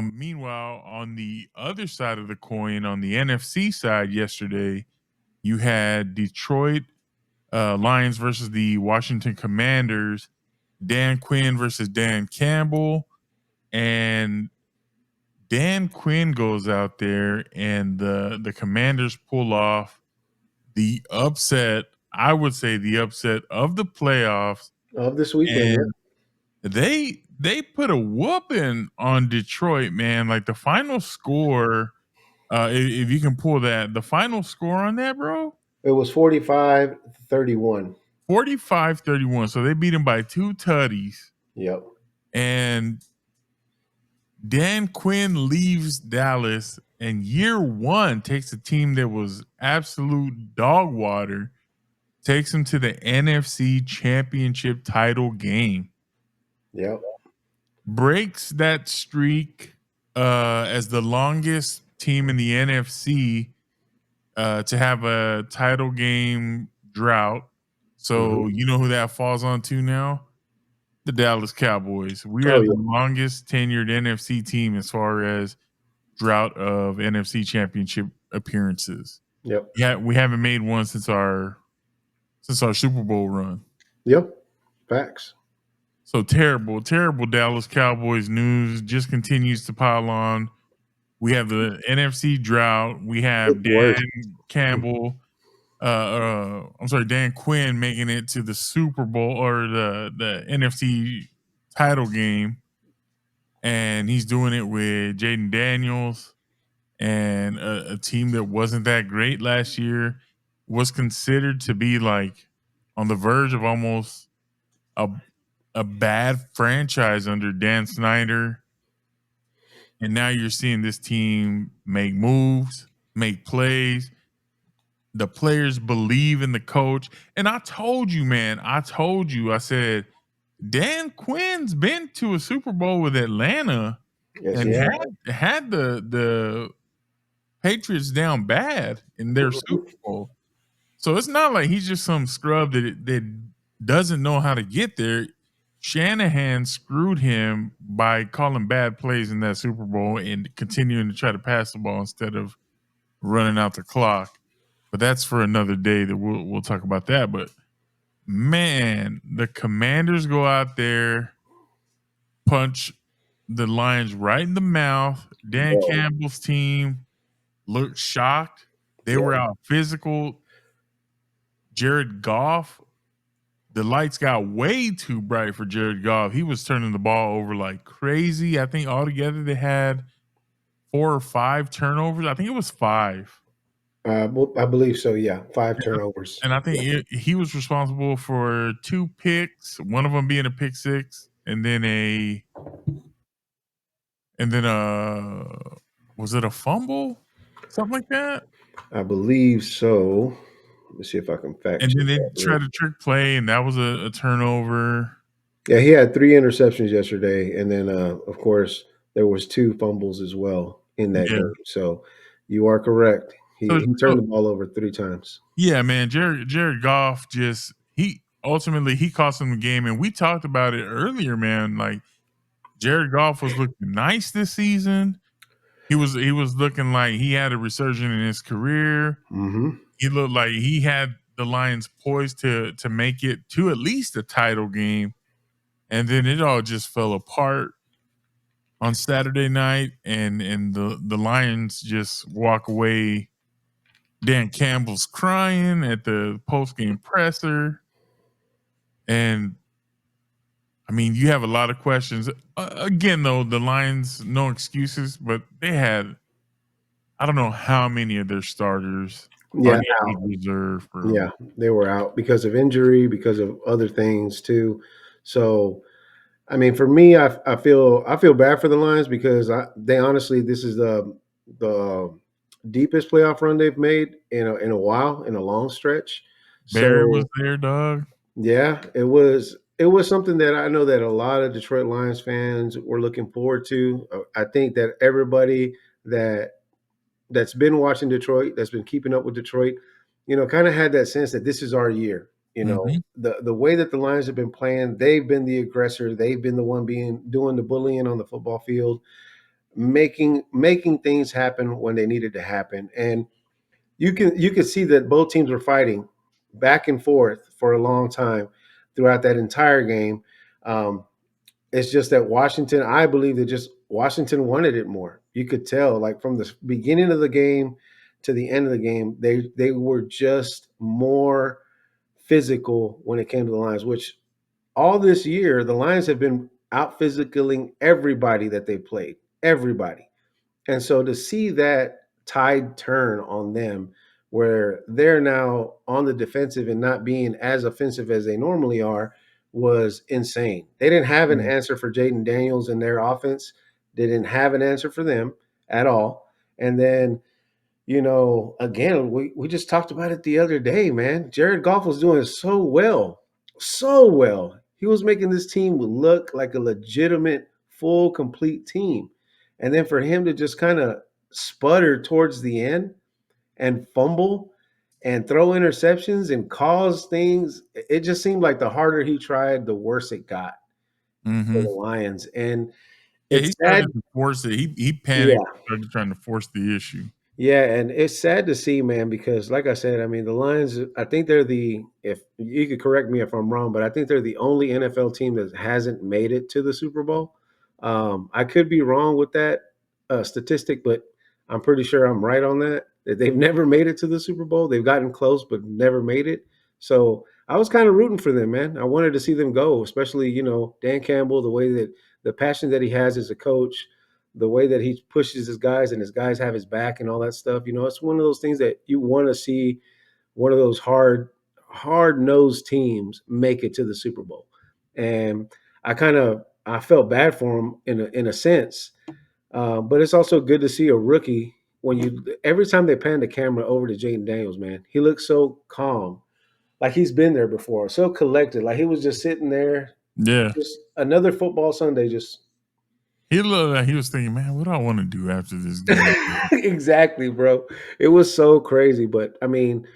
Meanwhile, on the other side of the coin, on the NFC side yesterday, you had Detroit Lions versus the Washington Commanders, Dan Quinn versus Dan Campbell, and Dan Quinn goes out there and the Commanders pull off the upset, I would say the upset of the playoffs, Of this weekend, yeah. and they put a whooping on Detroit, man. Like the final score, if you can pull that, the final score on that, bro, It was 45-31. 45-31. So they beat him by 2 tutties. Yep. And Dan Quinn leaves Dallas and year one takes a team that was absolute dog water, takes them to the NFC championship title game. Yep. Breaks that streak as the longest team in the NFC to have a title game drought. So you know who that falls on to now? The Dallas Cowboys. We Oh are the yeah. longest tenured NFC team as far as drought of NFC championship appearances. Yep. Yeah, we haven't made one since our Super Bowl run. Yep. Facts. So terrible, terrible Dallas Cowboys news just continues to pile on. We have the NFC drought. We have It's worse. Dan Campbell. I'm sorry, Dan Quinn making it to the Super Bowl or the NFC title game, and he's doing it with Jaden Daniels and a team that wasn't that great last year, was considered to be like on the verge of almost a bad franchise under Dan Snyder. And now you're seeing this team make moves, make plays. The players believe in the coach. And I told you, man, I said, Dan Quinn's been to a Super Bowl with Atlanta Yes, and yeah. had the Patriots down bad in their Super Bowl. So it's not like he's just some scrub that doesn't know how to get there. Shanahan screwed him by calling bad plays in that Super Bowl and continuing to try to pass the ball instead of running out the clock. But that's for another day that we'll talk about that. But man, the Commanders go out there, punch the Lions right in the mouth. Dan Bro. Campbell's team looked shocked. They were out physical. Jared Goff, the lights got way too bright for Jared Goff. He was turning the ball over like crazy. I think altogether they had 4 or 5 turnovers. I think it was 5. I believe so. Yeah, 5 turnovers. And I think he was responsible for 2 picks, one of them being a pick six, and then was it a fumble? Something like that? I believe so. Let me see if I can fact And check then they that. tried a trick play, and that was a turnover. Yeah, he had 3 interceptions yesterday, and then of course there was 2 fumbles as well in that Yeah. game. So you are correct. So He turned the ball over 3 times. yeah, man, Jared Goff just he ultimately he cost him the game, and we talked about it earlier, man. Like Jared Goff was looking nice this season. He was looking like he had a resurgence in his career. Mm-hmm. He looked like he had the Lions poised to make it to at least a title game, and then it all just fell apart on Saturday night, and the Lions just walk away. Dan Campbell's crying at the post game presser, and I mean, you have a lot of questions. Again, though, the Lions no excuses, but they had I don't know how many of their starters on Yeah, injured reserve, bro. yeah, they were out because of injury, because of other things too. So, I mean, for me, I feel bad for the Lions because they honestly this is the deepest playoff run they've made in a while, in a long stretch. Barry was So there, dog. yeah, it was something that I know that a lot of Detroit Lions fans were looking forward to. I think that everybody that that's been watching Detroit, that's been keeping up with Detroit, kind of had that sense that this is our year. Mhm. The way that the Lions have been playing, they've been the aggressor, they've been the one being doing the bullying on the football field. making things happen when they needed to happen. And you could see that both teams were fighting back and forth for a long time throughout that entire game. Um, it's just that Washington, I believe that just Washington wanted it more. You could tell, like from the beginning of the game to the end of the game, they were just more physical when it came to the Lions. Which all this year, the Lions have been out physicaling everybody that they played, everybody. And so to see that tide turn on them, where they're now on the defensive and not being as offensive as they normally are, was insane. They didn't have an Mm. answer for Jaden Daniels in their offense. They didn't have an answer for them at all. And then, again, we just talked about it the other day, man. Jared Goff was doing so well, so well. He was making this team look like a legitimate, full, complete team. And then for him to just kind of sputter towards the end and fumble and throw interceptions and cause things, it just seemed like the harder he tried, the worse it got for Hmm. the Lions. And Yeah, it's he sad. started to force it. He panicked Yeah. and started trying to force the issue. Yeah, and it's sad to see, man, because like I said, I mean, the Lions, I think they're if you could correct me if I'm wrong, but I think they're the only NFL team that hasn't made it to the Super Bowl. I could be wrong with that statistic, but I'm pretty sure I'm right on that they've never made it to the Super Bowl. They've gotten close, but never made it. So I was kind of rooting for them, man. I wanted to see them go, especially, Dan Campbell, the way that the passion that he has as a coach, the way that he pushes his guys and his guys have his back and all that stuff. It's one of those things that you want to see one of those hard nosed teams make it to the Super Bowl. And I felt bad for him in a sense, but it's also good to see a rookie when every time they pan the camera over to Jaden Daniels, man, he looks so calm, like he's been there before, so collected, like he was just sitting there, Yeah. just another football Sunday, just He looked like he was thinking, man, what do I want to do after this game? exactly, bro. It was so crazy, but I mean,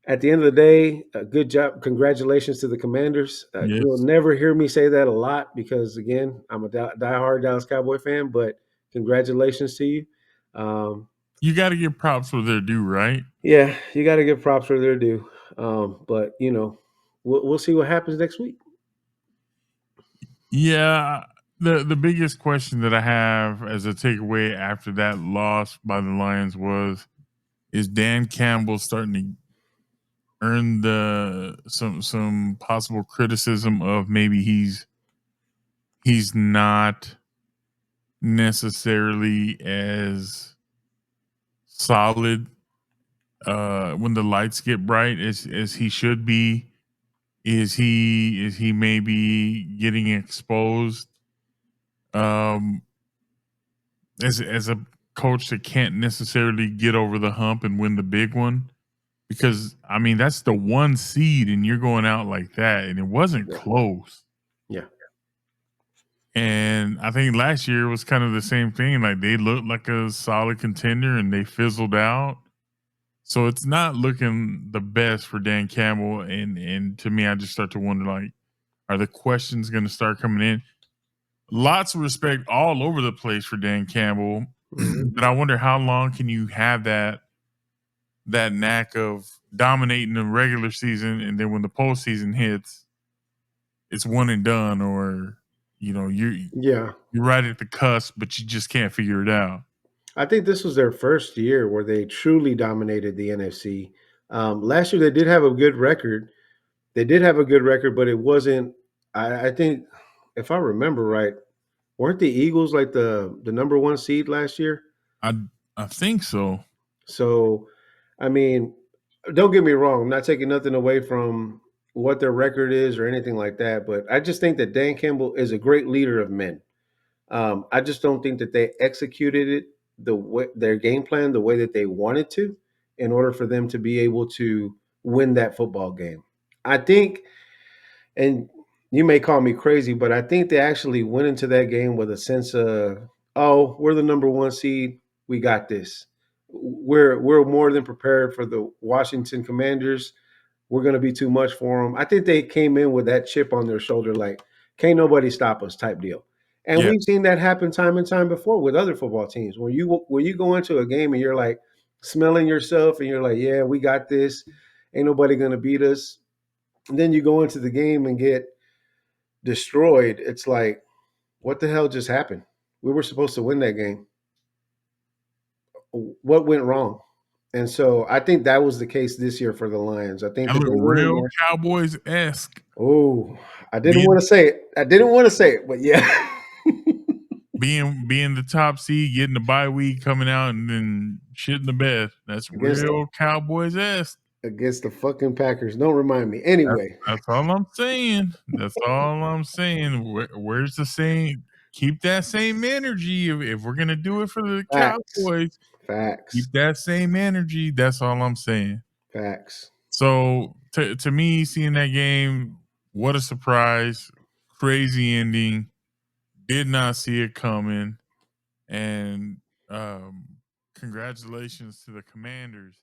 at the end of the day, good job. Congratulations to the Commanders. You'll Yes. never hear me say that a lot because, again, I'm a diehard Dallas Cowboy fan. But congratulations to you. Um, You got to give props where they're due, right? yeah, you got to give props where they're due. But we'll see what happens next week. Yeah. The biggest question that I have as a takeaway after that loss by the Lions was, is Dan Campbell starting to earn the some possible criticism of maybe he's not necessarily as solid when the lights get bright as he should be. Is he maybe getting exposed um as a coach that can't necessarily get over the hump and win the big one? Because I mean that's the one seed and you're going out like that and it wasn't Yeah, close. yeah, And I think last year was kind of the same thing. Like they looked like a solid contender and they fizzled out. So it's not looking the best for Dan Campbell. And to me, I just start to wonder like, are the questions going to start coming in? Lots of respect all over the place for Dan Campbell. hmm But I wonder how long can you have that knack of dominating the regular season and then when the postseason hits, it's one and done, or yeah. you're right at the cusp, but you just can't figure it out. I think this was their first year where they truly dominated the NFC. Last year they did have a good record. They did have a good record, but it wasn't. I think, if I remember right, weren't the Eagles like the number one seed last year? I I think so. So, I mean, don't get me wrong. I'm not taking nothing away from what their record is or anything like that, but I just think that Dan Campbell is a great leader of men. I just don't think that they executed it the way their game plan the way that they wanted to, in order for them to be able to win that football game. I think, and you may call me crazy, but I think they actually went into that game with a sense of, oh, we're the number one seed. We got this. We're more than prepared for the Washington Commanders. We're going to be too much for them. I think they came in with that chip on their shoulder, like, can't nobody stop us type deal. And Yeah, we've seen that happen time and time before with other football teams. When you go into a game and you're like smelling yourself and you're like, yeah, we got this. Ain't nobody gonna beat us. And then you go into the game and get destroyed. It's like, what the hell just happened? We were supposed to win that game. What went wrong? And so I think that was the case this year for the Lions. I think that that looked they went in real there. Cowboys-esque. Oh, I didn't want Being to say it. I didn't want to say it, but yeah. being the top seed, getting the bye week, coming out and then shitting the bed. That's against real Cowboys-esque. against the fucking Packers. Don't remind me. That's Anyway, that's all I'm saying. That's all I'm saying. Where's the saying? Keep that same energy. If we're gonna do it for the facts, Cowboys, facts, keep that same energy. That's all I'm saying. facts. So to me, seeing that game, what a surprise! Crazy ending. Did not see it coming. And congratulations to the Commanders